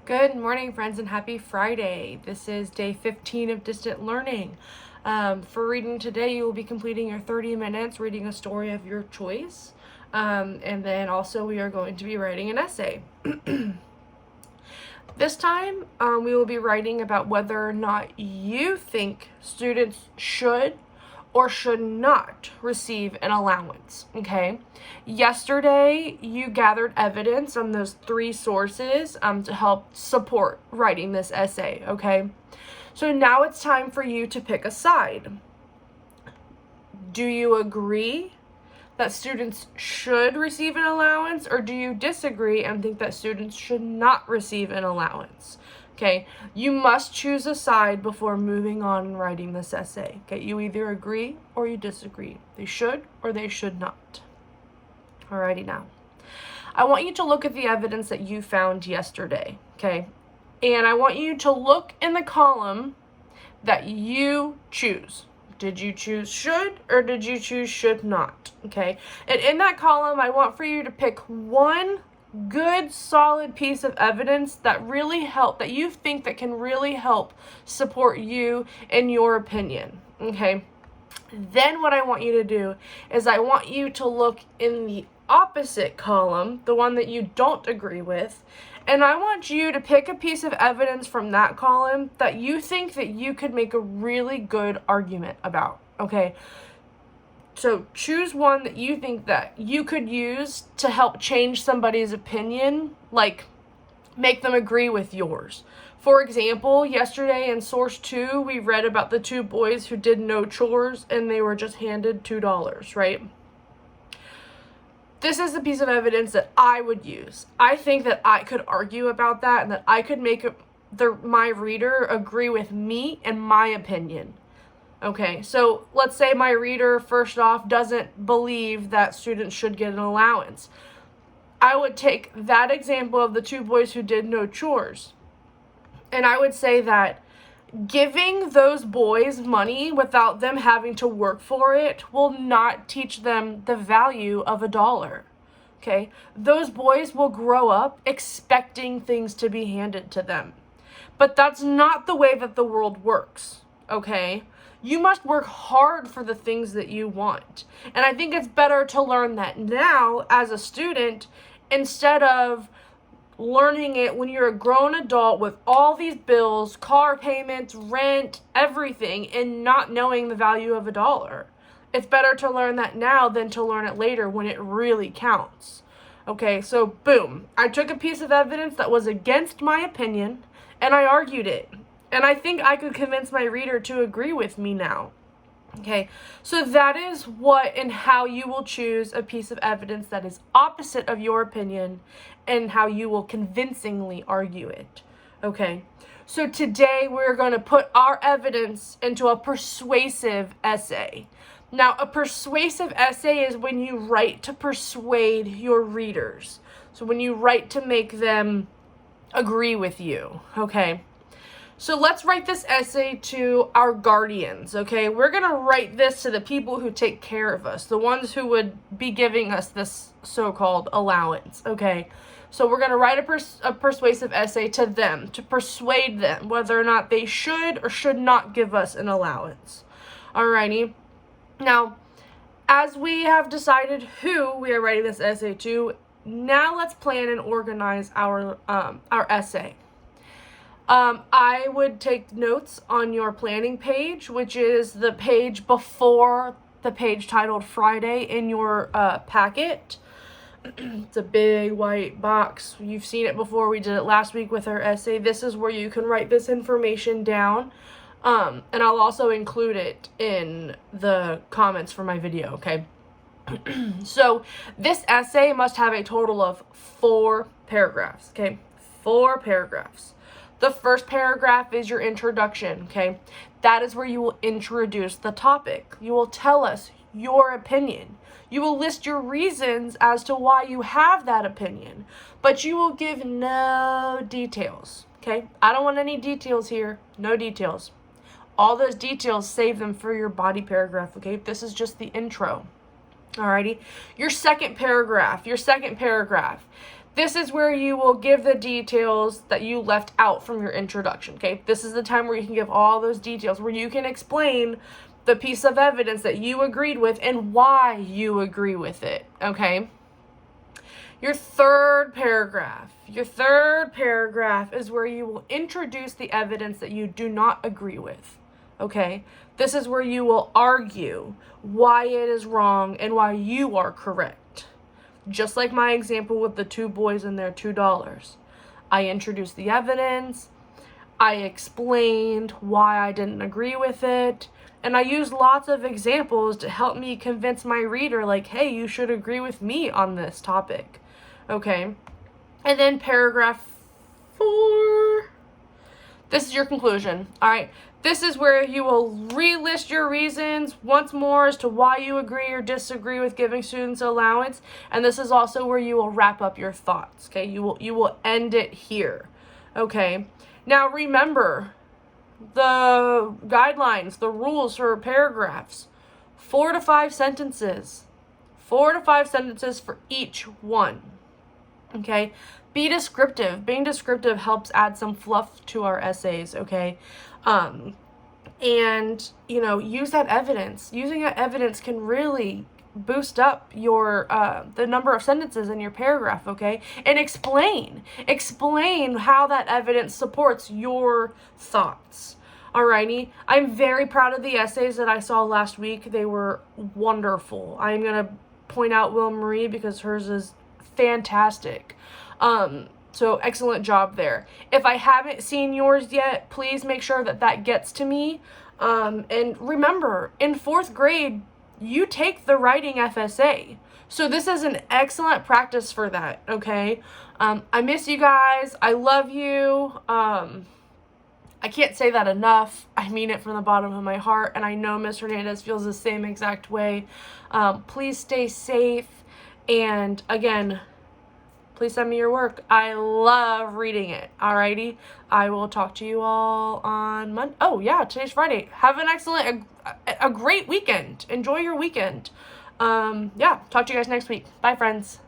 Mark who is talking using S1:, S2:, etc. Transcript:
S1: Good morning, friends, and happy Friday. This is day 15 of distant learning. For reading today, you will be completing your 30 minutes reading a story of your choice. And then also we are going to be writing an essay. This time, we will be writing about whether or not you think students should or should not receive an allowance, okay? Yesterday, you gathered evidence on those three sources to help support writing this essay, okay? So now it's time for you to pick a side. Do you agree that students should receive an allowance, or do you disagree and think that students should not receive an allowance? Okay, you must choose a side before moving on and writing this essay. Okay, you either agree or you disagree. They should or they should not. Alrighty, now I want you to look at the evidence that you found yesterday, okay? And I want you to look in the column that you choose. Did you choose should or did you choose should not? Okay, and in that column, I want for you to pick one good solid piece of evidence that you think that can really help support you in your opinion. Okay, then what I want you to do is I want you to look in the opposite column, the one that you don't agree with, and I want you to pick a piece of evidence from that column that you think that you could make a really good argument about, okay? So choose one that you think that you could use to help change somebody's opinion, like make them agree with yours. For example, yesterday in source 2, we read about the two boys who did no chores and they were just handed $2, right? This is the piece of evidence that I would use. I think that I could argue about that and that I could make my reader agree with me and my opinion. Okay, so let's say my reader, first off, doesn't believe that students should get an allowance. I would take that example of the two boys who did no chores, and I would say that giving those boys money without them having to work for it will not teach them the value of $1. Okay? Those boys will grow up expecting things to be handed to them. But that's not the way that the world works. Okay? You must work hard for the things that you want. And I think it's better to learn that now as a student instead of learning it when you're a grown adult with all these bills, car payments, rent, everything, and not knowing the value of $1. It's better to learn that now than to learn it later when it really counts. Okay, so boom. I took a piece of evidence that was against my opinion and I argued it. And I think I could convince my reader to agree with me now. Okay, so that is what and how you will choose a piece of evidence that is opposite of your opinion and how you will convincingly argue it. Okay, so today we're going to put our evidence into a persuasive essay. Now, a persuasive essay is when you write to persuade your readers. So when you write to make them agree with you, okay? So let's write this essay to our guardians, okay? We're going to write this to the people who take care of us, the ones who would be giving us this so-called allowance, okay? So we're going to write a persuasive essay to them, to persuade them whether or not they should or should not give us an allowance. Alrighty. Now, as we have decided who we are writing this essay to, now let's plan and organize our essay. I would take notes on your planning page, which is the page before the page titled Friday in your packet. It's a big white box. You've seen it before. We did it last week with our essay. This is where you can write this information down. And I'll also include it in the comments for my video, okay? So this essay must have a total of 4 paragraphs, okay? 4 paragraphs. The first paragraph is your introduction, okay? That is where you will introduce the topic. You will tell us your opinion. You will list your reasons as to why you have that opinion, but you will give no details, okay? I don't want any details here. No details. All those details, save them for your body paragraph, okay? This is just the intro. Alrighty. Your second paragraph. This is where you will give the details that you left out from your introduction, okay? This is the time where you can give all those details, where you can explain the piece of evidence that you agreed with and why you agree with it, okay? Your third paragraph is where you will introduce the evidence that you do not agree with, okay? This is where you will argue why it is wrong and why you are correct. Just like my example with the two boys and their $2. I introduced the evidence, I explained why I didn't agree with it, and I used lots of examples to help me convince my reader, like, hey, you should agree with me on this topic, okay? And then paragraph 4, this is your conclusion, all right? This is where you will relist your reasons once more as to why you agree or disagree with giving students allowance. And this is also where you will wrap up your thoughts, okay? You will end it here, okay? Now remember, the guidelines, the rules for paragraphs, 4 to 5 sentences. 4 to 5 sentences for each one, okay? Be descriptive. Being descriptive helps add some fluff to our essays, okay? And, use that evidence. Using that evidence can really boost up your, the number of sentences in your paragraph, okay? And explain how that evidence supports your thoughts. Alrighty, I'm very proud of the essays that I saw last week. They were wonderful. I'm going to point out Will Marie because hers is fantastic. So excellent job there. If I haven't seen yours yet, please make sure that gets to me. And remember, in 4th grade, you take the writing FSA. So this is an excellent practice for that, okay? I miss you guys. I love you. I can't say that enough. I mean it from the bottom of my heart, and I know Miss Hernandez feels the same exact way. Please stay safe, and again, please send me your work. I love reading it. Alrighty. I will talk to you all on Monday. Oh, yeah, today's Friday. Have an excellent, a great weekend. Enjoy your weekend. Yeah, talk to you guys next week. Bye, friends.